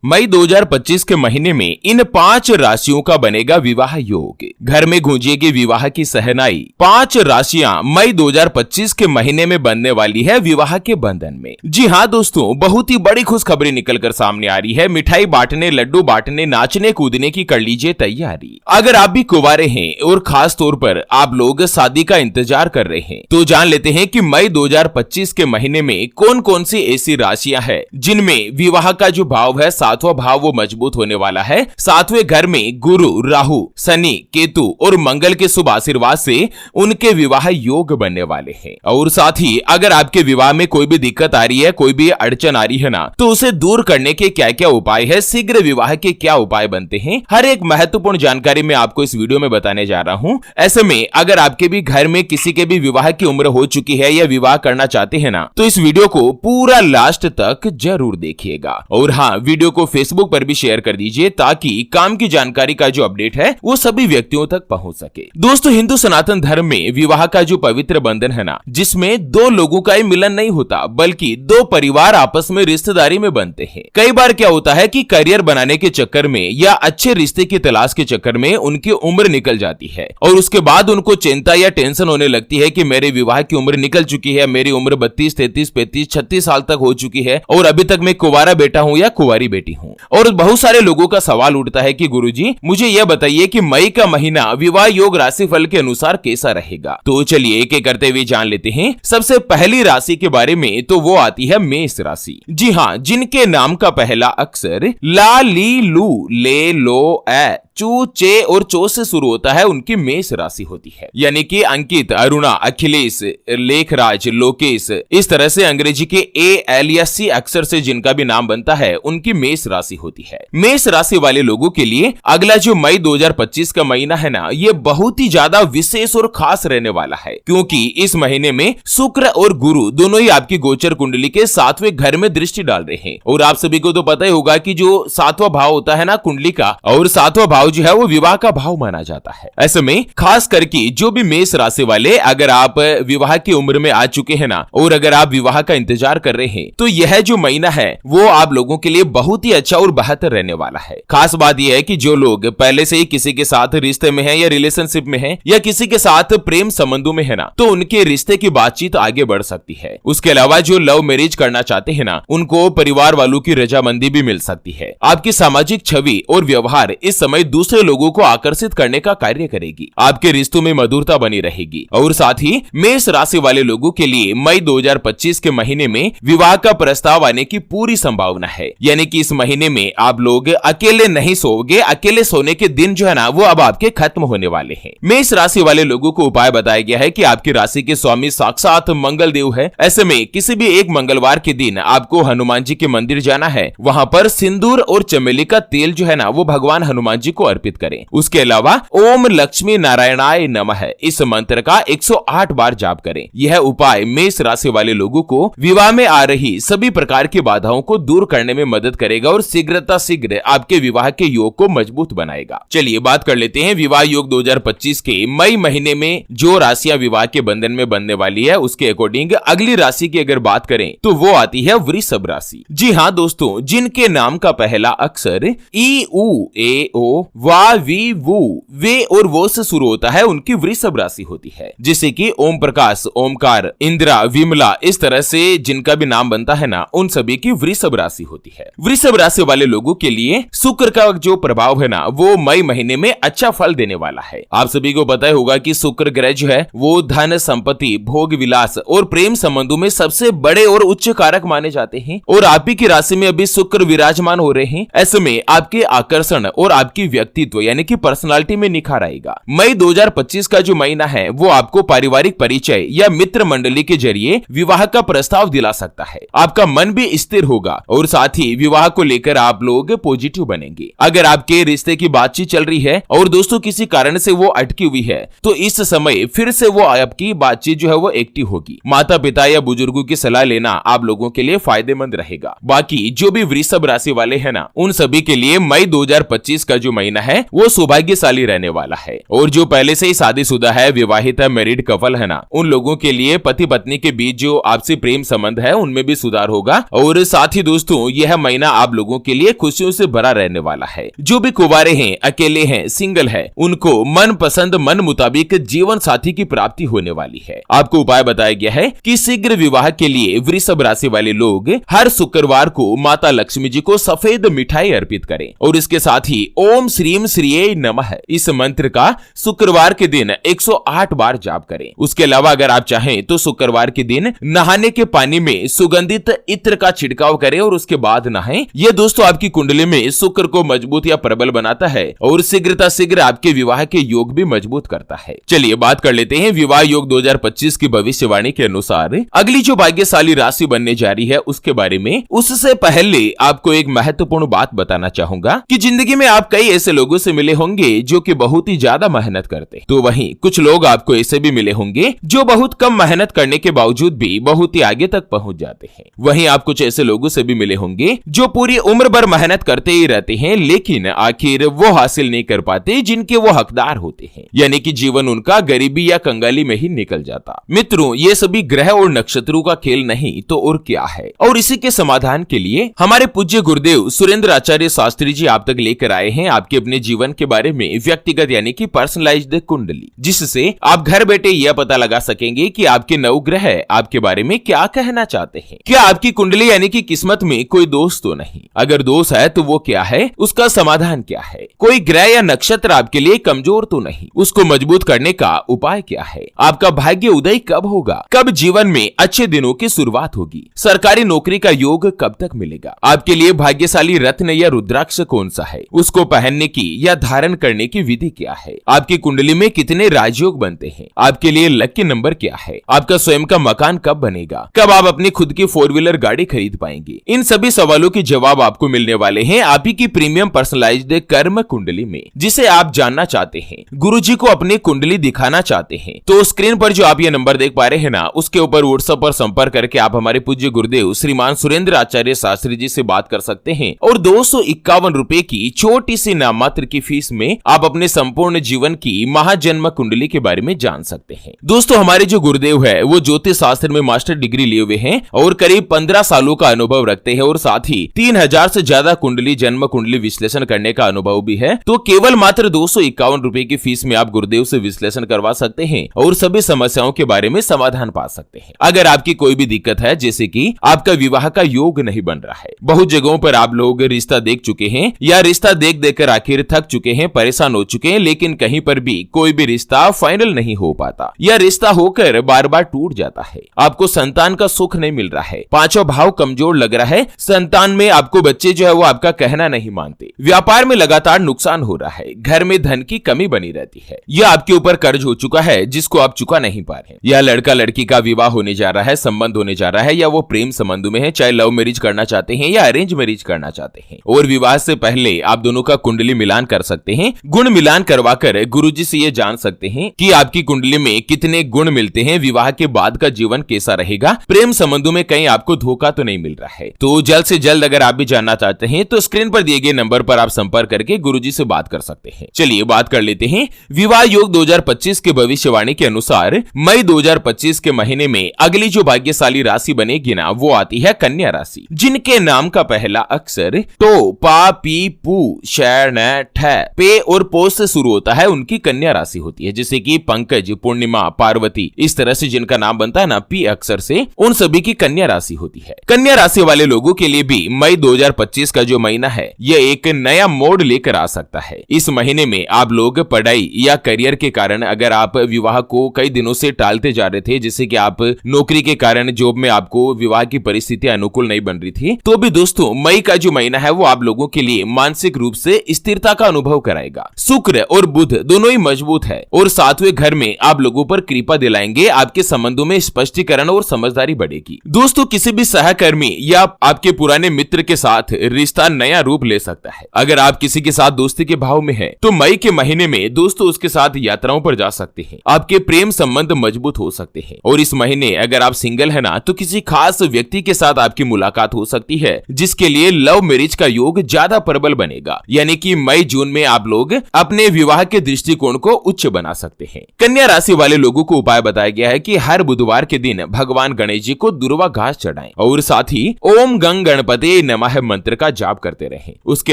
मई 2025 के महीने में इन 5 राशियों का बनेगा विवाह योग। घर में गूंजेगी विवाह की सहनाई। 5 राशियां मई 2025 के महीने में बनने वाली है विवाह के बंधन में। जी हाँ दोस्तों, बहुत ही बड़ी खुशखबरी निकलकर सामने आ रही है। मिठाई बांटने, लड्डू बांटने, नाचने कूदने की कर लीजिए तैयारी। अगर आप भी कुंवारे हैं और खास तौर पर आप लोग शादी का इंतजार कर रहे हैं, तो जान लेते हैं कि मई 2025 के महीने में कौन कौन सी ऐसी राशियां हैं जिनमें विवाह का जो भाव है, सातवां भाव, वो मजबूत होने वाला है। सातवें घर में गुरु, राहु, शनि, केतु और मंगल के शुभ आशीर्वाद से उनके विवाह योग बनने वाले हैं। और साथ ही अगर आपके विवाह में कोई भी दिक्कत आ रही है, कोई भी अड़चन आ रही है ना, तो उसे दूर करने के क्या क्या उपाय है, शीघ्र विवाह के क्या उपाय बनते हैं, हर एक महत्वपूर्ण जानकारी मैं आपको इस वीडियो में बताने जा रहा हूं। ऐसे में अगर आपके भी घर में किसी के भी विवाह की उम्र हो चुकी है या विवाह करना चाहते हैं ना, तो इस वीडियो को पूरा लास्ट तक जरूर देखिएगा। और हाँ, वीडियो को फेसबुक पर भी शेयर कर दीजिए ताकि काम की जानकारी का जो अपडेट है वो सभी व्यक्तियों तक पहुंच सके। दोस्तों, हिंदू सनातन धर्म में विवाह का जो पवित्र बंधन है ना, जिसमें दो लोगों का ही मिलन नहीं होता बल्कि दो परिवार आपस में रिश्तेदारी में बनते हैं। कई बार क्या होता है कि करियर बनाने के चक्कर में या अच्छे रिश्ते की तलाश के चक्कर में उनकी उम्र निकल जाती है और उसके बाद उनको चिंता या टेंशन होने लगती है कि मेरे विवाह की उम्र निकल चुकी है, मेरी उम्र 32, 33, 35, 36 साल तक हो चुकी है और अभी तक मैं कुंवारा बेटा हूं या कुंवारी बेटी हूं। और बहुत सारे लोगों का सवाल उठता है कि गुरुजी, मुझे यह बताइए कि मई का महीना विवाह योग राशिफल के अनुसार कैसा रहेगा। तो चलिए एक एक करते हुए जान लेते हैं। सबसे पहली राशि के बारे में तो वो आती है मेष राशि। जी हाँ, जिनके नाम का पहला अक्षर ला, ली, लू, ले, लो, ए, चू, चे और चो से शुरू होता है, उनकी मेष राशि होती है। यानी कि अंकित, अरुणा, अखिलेश, लेखराज, लोकेश, इस तरह से अंग्रेजी के ए, एल या सी अक्षर से जिनका भी नाम बनता है, उनकी मेष राशि होती है। मेष राशि वाले लोगों के लिए अगला जो मई 2025 का महीना है ना, ये बहुत ही ज्यादा विशेष और खास रहने वाला है, क्योंकि इस महीने में शुक्र और गुरु दोनों ही आपकी गोचर कुंडली के 7वें घर में दृष्टि डाल रहे हैं। और आप सभी को तो पता ही होगा कि जो 7वां भाव होता है ना कुंडली का, और 7वां भाव जो है वो विवाह का भाव माना जाता है। ऐसे में खास करके जो भी मेष राशि वाले, अगर आप विवाह की उम्र में आ चुके हैं ना, और अगर आप विवाह का इंतजार कर रहे हैं, तो यह जो महीना है वो आप लोगों के लिए बहुत ही अच्छा और बेहतर रहने वाला है। खास बात यह है कि जो लोग पहले से ही किसी के साथ रिश्ते में हैं या रिलेशनशिप में हैं या किसी के साथ प्रेम संबंधों में है ना, तो उनके रिश्ते की बातचीत आगे बढ़ सकती है। उसके अलावा जो लव मैरिज करना चाहते हैं ना, उनको परिवार वालों की रजामंदी भी मिल सकती है। आपकी सामाजिक छवि और व्यवहार इस समय दूसरे लोगों को आकर्षित करने का कार्य करेगी। आपके रिश्तों में मधुरता बनी रहेगी। और साथ ही मेष राशि वाले लोगों के लिए मई 2025 के महीने में विवाह का प्रस्ताव आने की पूरी संभावना है। यानी कि इस महीने में आप लोग अकेले नहीं सोओगे, अकेले सोने के दिन जो है ना, वो अब आपके खत्म होने वाले हैं। मेष राशि वाले लोगों को उपाय बताया गया है कि आपकी राशि के स्वामी साक्षात मंगल देव है। ऐसे में किसी भी एक मंगलवार के दिन आपको हनुमान जी के मंदिर जाना है। वहां पर सिंदूर और चमेली का तेल जो है ना, वो भगवान हनुमान जी को अर्पित करें। उसके अलावा ओम लक्ष्मी नारायणाय नमः इस मंत्र का 108 बार जाप करें। यह उपाय मेष राशि वाले लोगों को विवाह में आ रही सभी प्रकार की बाधाओं को दूर करने में मदद करेगा और शीघ्र आपके विवाह के योग को मजबूत बनाएगा। चलिए बात कर लेते हैं विवाह योग 2025 के मई महीने में जो राशियां विवाह के बंधन में बनने वाली है, उसके अकॉर्डिंग अगली राशि की अगर बात करें तो वो आती है वृषभ राशि। जी हाँ दोस्तों, जिनके नाम का पहला अक्षर ई, उ, ए, ओ, वा, वी, वु, वे और वो से शुरू होता है, उनकी वृषभ राशि होती है। जैसे कि ओम प्रकाश, ओमकार, इंदिरा, विमला, इस तरह से जिनका भी नाम बनता है ना, उन सभी की वृषभ राशि होती है। वृषभ राशि वाले लोगों के लिए शुक्र का जो प्रभाव है ना, वो मई महीने में अच्छा फल देने वाला है। आप सभी को पता होगा कि शुक्र ग्रह जो है वो धन, संपत्ति, भोग विलास और प्रेम संबंधों में सबसे बड़े और उच्च कारक माने जाते हैं। और आप ही की राशि में अभी शुक्र विराजमान हो रहे हैं। ऐसे में आपके आकर्षण और आपकी व्यक्तित्व यानी कि पर्सनालिटी में निखार आएगा। मई 2025 का जो महीना है वो आपको पारिवारिक परिचय या मित्र मंडली के जरिए विवाह का प्रस्ताव दिला सकता है। आपका मन भी स्थिर होगा और साथ ही विवाह को लेकर आप लोग पॉजिटिव बनेंगे। अगर आपके रिश्ते की बातचीत चल रही है और दोस्तों किसी कारण से वो अटकी हुई है, तो इस समय फिर से वो आपकी बातचीत जो है वो एक्टिव होगी। माता पिता या बुजुर्गों की सलाह लेना आप लोगों के लिए फायदेमंद रहेगा। बाकी जो भी वृषभ राशि वाले हैं ना, उन सभी के लिए मई 2025 का जो महीना महीना है वो सौभाग्यशाली रहने वाला है। और जो पहले से ही शादीशुदा है, विवाहित है, मैरिड कपल है ना, उन लोगों के लिए पति पत्नी के बीच जो आपसी प्रेम संबंध है उनमें भी सुधार होगा। और साथ ही दोस्तों यह महीना आप लोगों के लिए खुशियों से भरा रहने वाला है। जो भी कुंवारे हैं, अकेले हैं, सिंगल है, उनको मन पसंद मन मुताबिक जीवन साथी की प्राप्ति होने वाली है। आपको उपाय बताया गया है कि शीघ्र विवाह के लिए वृषभ राशि वाले लोग हर शुक्रवार को माता लक्ष्मी जी को सफेद मिठाई अर्पित करें और इसके साथ ही ओम श्रीम श्रीये नमः इस मंत्र का शुक्रवार के दिन 108 बार जाप करें। उसके अलावा अगर आप चाहें तो शुक्रवार के दिन नहाने के पानी में सुगंधित इत्र का छिड़काव करें और उसके बाद नहाएं। यह दोस्तों आपकी कुंडली में शुक्र को मजबूत या प्रबल बनाता है और शीघ्र आपके विवाह के योग भी मजबूत करता है। चलिए बात कर लेते हैं विवाह योग 2025 की भविष्यवाणी के अनुसार अगली जो भाग्यशाली राशि बनने जा रही है उसके बारे में। उससे पहले आपको एक महत्वपूर्ण बात बताना चाहूंगा कि जिंदगी में आप कई ऐसे लोगों से मिले होंगे जो कि बहुत ही ज्यादा मेहनत करते, तो वहीं कुछ लोग आपको ऐसे भी मिले होंगे जो बहुत कम मेहनत करने के बावजूद भी बहुत ही आगे तक पहुंच जाते हैं। वहीं आप कुछ ऐसे लोगों से भी मिले होंगे जो पूरी उम्र भर मेहनत करते ही रहते हैं लेकिन आखिर वो हासिल नहीं कर पाते जिनके वो हकदार होते हैं, यानी कि जीवन उनका गरीबी या कंगाली में ही निकल जाता। मित्रों ये सभी ग्रह और नक्षत्रों का खेल नहीं तो और क्या है। और इसी के समाधान के लिए हमारे पूज्य गुरुदेव सुरेंद्र आचार्य शास्त्री जी आप तक लेकर आए हैं आपके अपने जीवन के बारे में व्यक्तिगत यानी कि पर्सनलाइज्ड कुंडली, जिससे आप घर बैठे यह पता लगा सकेंगे कि आपके नवग्रह आपके बारे में क्या कहना चाहते हैं। क्या आपकी कुंडली यानी कि किस्मत में कोई दोष तो नहीं, अगर दोष है तो वो क्या है, उसका समाधान क्या है। कोई ग्रह या नक्षत्र आपके लिए कमजोर तो नहीं, उसको मजबूत करने का उपाय क्या है। आपका भाग्य उदय कब होगा, कब जीवन में अच्छे दिनों की शुरुआत होगी, सरकारी नौकरी का योग कब तक मिलेगा, आपके लिए भाग्यशाली रत्न या रुद्राक्ष कौन सा है, उसको पहनने की या धारण करने की विधि क्या है, आपकी कुंडली में कितने राजयोग बनते हैं, आपके लिए लकी नंबर क्या है, आपका स्वयं का मकान कब बनेगा, कब आप अपनी खुद की 4 व्हीलर गाड़ी खरीद पाएंगे। इन सभी सवालों के जवाब आपको मिलने वाले हैं आप ही की प्रीमियम पर्सनलाइज्ड कर्म कुंडली में, जिसे आप जानना चाहते हैं, गुरुजी को अपनी कुंडली दिखाना चाहते हैं, तो स्क्रीन पर जो आप ये नंबर देख पा रहे हैं ना, उसके ऊपर व्हाट्सएप पर संपर्क करके आप हमारे पूज्य गुरुदेव श्रीमान सुरेंद्र आचार्य शास्त्री जी से बात कर सकते हैं और 251 रुपए की छोटी सी नाममात्र की फीस में आप अपने संपूर्ण जीवन की महाजन्म कुंडली के बारे में जान सकते हैं। दोस्तों हमारे जो गुरुदेव है वो ज्योतिष शास्त्र में मास्टर डिग्री लिए हुए हैं और करीब 15 सालों का अनुभव रखते हैं और साथ ही 3000 से ज्यादा कुंडली जन्म कुंडली विश्लेषण करने का अनुभव भी है। तो केवल मात्र 251 रुपए की फीस में आप गुरुदेव से विश्लेषण करवा सकते हैं और सभी समस्याओं के बारे में समाधान पा सकते हैं। अगर आपकी कोई भी दिक्कत है जैसे कि आपका विवाह का योग नहीं बन रहा है, बहुत जगहों पर आप लोग रिश्ता देख चुके हैं या रिश्ता देख देकर आखिर थक चुके हैं, परेशान हो चुके हैं, लेकिन कहीं पर भी कोई भी रिश्ता फाइनल नहीं हो पाता या रिश्ता होकर बार बार टूट जाता है, आपको संतान का सुख नहीं मिल रहा है, पांचों भाव कमजोर लग रहा है, संतान में आपको बच्चे जो है वो आपका कहना नहीं मानते, व्यापार में लगातार नुकसान हो रहा है, घर में धन की कमी बनी रहती है, यह आपके ऊपर कर्ज हो चुका है जिसको आप चुका नहीं पा रहे, या लड़का लड़की का विवाह होने जा रहा है, संबंध होने जा रहा है या वो प्रेम संबंध में है, चाहे लव मैरिज करना चाहते हैं या अरेंज मैरिज करना चाहते हैं, और विवाह से पहले आप दोनों का कुंडली मिलान कर सकते हैं। गुण मिलान करवाकर गुरुजी से ये जान सकते हैं कि आपकी कुंडली में कितने गुण मिलते हैं, विवाह के बाद का जीवन कैसा रहेगा, प्रेम संबंधों में कहीं आपको धोखा तो नहीं मिल रहा है। तो जल्द से जल्द अगर आप भी जानना चाहते हैं तो स्क्रीन पर दिए गए नंबर पर आप संपर्क करके गुरुजी से बात कर सकते हैं। चलिए बात कर लेते हैं विवाह योग 2025 के भविष्यवाणी के अनुसार मई 2025 के महीने में अगली जो भाग्यशाली राशि बनेगी ना वो आती है कन्या राशि, जिनके नाम का पहला अक्षर तो पा पी पू शैर न ठ पे और पो से शुरू होता है, उनकी कन्या राशि होती है। जैसे कि पंकज, पूर्णिमा, पार्वती, इस तरह से जिनका नाम बनता है ना पी अक्षर से, उन सभी की कन्या राशि होती है। कन्या राशि वाले लोगों के लिए भी मई 2025 का जो महीना है यह एक नया मोड़ लेकर आ सकता है। इस महीने में आप लोग पढ़ाई या करियर के कारण अगर आप विवाह को कई दिनों से टालते जा रहे थे, जैसे कि आप नौकरी के कारण जॉब में आपको विवाह की परिस्थितियां अनुकूल नहीं बन रही थी, तो भी दोस्तों मई का जो महीना है वो आप लोगों के लिए मानसिक रूप से स्थिरता का अनुभव कराएगा। शुक्र और बुध दोनों ही मजबूत है और सातवें घर में आप लोगों पर कृपा दिलाएंगे, आपके संबंधों में स्पष्टीकरण और समझदारी बढ़ेगी। दोस्तों किसी भी सहकर्मी या आपके पुराने मित्र के साथ रिश्ता नया रूप ले सकता है। अगर आप किसी के साथ दोस्ती के भाव में है तो मई के महीने में दोस्तों उसके साथ यात्राओं पर जा सकते हैं, आपके प्रेम संबंध मजबूत हो सकते हैं। और इस महीने अगर आप सिंगल है ना तो किसी खास व्यक्ति के साथ आपकी मुलाकात हो सकती है जिसके लिए लव मैरिज का योग ज्यादा प्रबल बनेगा, यानी कि मई जून में आप लोग अपने विवाह के दृष्टिकोण को उच्च बना सकते हैं। कन्या राशि वाले लोगों को उपाय बताया गया है कि हर बुधवार के दिन भगवान गणेश जी को दुर्वा घास चढ़ाएं और साथ ही ओम गंग गणपति नमः मंत्र का जाप करते रहें। उसके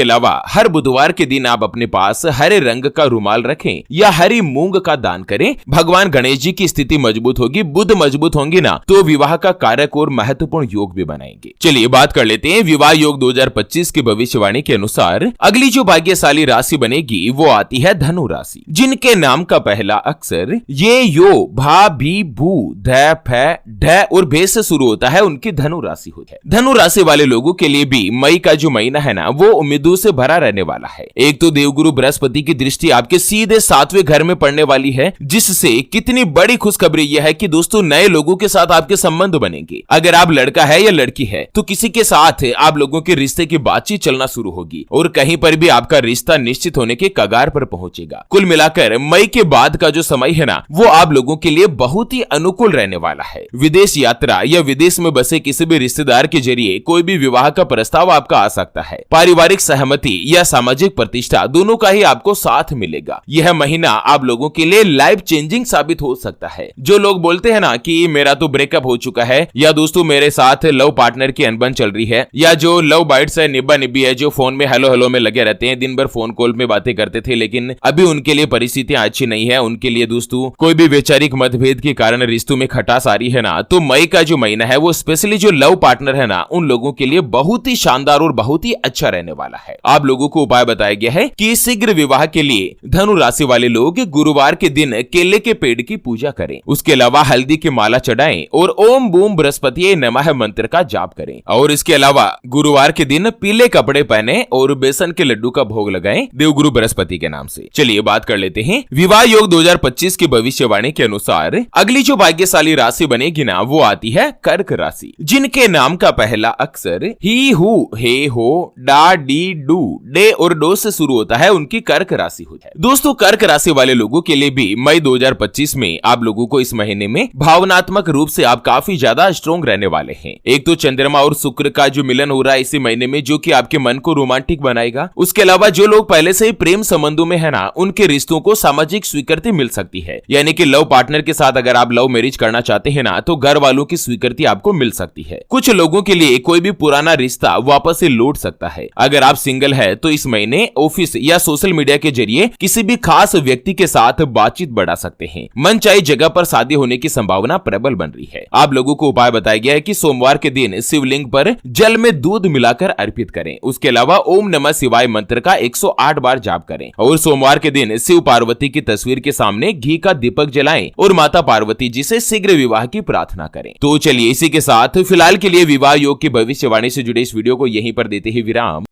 अलावा हर बुधवार के दिन आप अपने पास हरे रंग का रुमाल रखें या हरी मूंग का दान करें। भगवान गणेश जी की स्थिति मजबूत होगी, बुध मजबूत होंगे ना तो विवाह का कारक और महत्वपूर्ण योग भी बनाएंगे। चलिए बात कर लेते हैं विवाह योग 2025 की भविष्यवाणी के अनुसार अगली जो भाग्यशाली राशि बनेगी वो आती है धनु राशि, जिनके नाम का पहला अक्षर ये यो भा भी भू ध फ ढ और भे से शुरू होता है, उनकी धनु राशि होती है। धनु राशि वाले लोगों के लिए भी मई का जो महीना है ना वो उम्मीदों से भरा रहने वाला है। एक तो देवगुरु बृहस्पति की दृष्टि आपके सीधे 7वें घर में पड़ने वाली है, जिससे कितनी बड़ी खुशखबरी यह है कि दोस्तों नए लोगों के साथ आपके संबंध बनेंगे। अगर आप लड़का है या लड़की है तो किसी के साथ आप लोगों के रिश्ते की बातचीत चलना शुरू होगी और कहीं पर भी आपका रिश्ता निश्चित होने के कगार पर पहुंचेगा। कुल मिलाकर मई के बाद का जो समय है ना वो आप लोगों के लिए बहुत ही अनुकूल रहने वाला है। विदेश यात्रा या विदेश में बसे किसी भी रिश्तेदार के जरिए कोई भी विवाह का प्रस्ताव आपका आ सकता है। पारिवारिक सहमति या सामाजिक प्रतिष्ठा दोनों का ही आपको साथ मिलेगा। यह महीना आप लोगों के लिए लाइफ चेंजिंग साबित हो सकता है। जो लोग बोलते हैं ना कि मेरा तो ब्रेकअप हो चुका है या दोस्तों मेरे साथ लव पार्टनर की अनबन चल रही है या जो लव बाइट्स है निब्बा निब्बी है, जो फोन में हेलो हेलो में लगे रहते हैं, दिन भर फोन कॉल में बातें करते थे लेकिन अभी उनके लिए परिस्थितियां अच्छी नहीं है, उनके लिए दोस्तों कोई भी वैचारिक मतभेद के कारण रिश्तों में खटास आ रही है ना, तो मई का जो महीना है वो स्पेशली जो लव पार्टनर है ना उन लोगों के लिए बहुत ही शानदार और बहुत ही अच्छा रहने वाला है। आप लोगों को उपाय बताया गया है कि शीघ्र विवाह के लिए धनु राशि वाले लोग गुरुवार के दिन केले के पेड़ की पूजा करें। उसके अलावा हल्दी की माला चढ़ाएं और ओम बूम बृहस्पति नमः मंत्र का जाप करें। और इसके अलावा गुरुवार के दिन पीले कपड़े पहने और बेसन के लड्डू का भोग लगाएं देवगुरु बृहस्पति के नाम से। चलिए बात कर लेते हैं विवाह योग 2025 की भविष्यवाणी के अनुसार अगली जो भाग्यशाली राशि बनेगी ना वो आती है कर्क राशि, जिनके नाम का पहला अक्षर ही हु हे हो डा डी डू डे और डो से शुरू होता है, उनकी कर्क राशि होती है। दोस्तों कर्क राशि वाले लोगों के लिए भी मई 2025 में आप लोगों को इस महीने में भावनात्मक रूप से आप काफी ज्यादा स्ट्रॉन्ग रहने वाले हैं। एक तो चंद्रमा और शुक्र का जो मिलन हो रहा है इसी महीने में जो कि आपके मन को रोमांटिक बनाएगा। उसके अलावा जो लोग पहले से ही प्रेम संबंधों में है ना उनके रिश्तों को सामाजिक स्वीकृति मिल सकती है, यानी कि लव पार्टनर के साथ अगर आप लव मैरिज करना चाहते हैं ना तो घर वालों की स्वीकृति आपको मिल सकती है। कुछ लोगों के लिए कोई भी पुराना रिश्ता वापस से लौट सकता है। अगर आप सिंगल है तो इस महीने ऑफिस या सोशल मीडिया के जरिए किसी भी खास व्यक्ति के साथ बातचीत बढ़ा सकते हैं। मनचाही जगह पर शादी होने की संभावना प्रबल बन रही है। आप लोगों को उपाय बताया गया है कि सोमवार के दिन शिवलिंग पर जल में दूध मिलाकर अर्पित करें। उसके अलावा ओम नमः शिवाय मंत्र का 108 बार जाप करें और सोमवार के दिन शिव पार्वती की तस्वीर के सामने घी का दीपक जलाएं और माता पार्वती जी से शीघ्र विवाह की प्रार्थना करें। तो चलिए इसी के साथ फिलहाल के लिए विवाह योग की भविष्यवाणी से जुड़े इस वीडियो को यहीं पर देते ही विराम।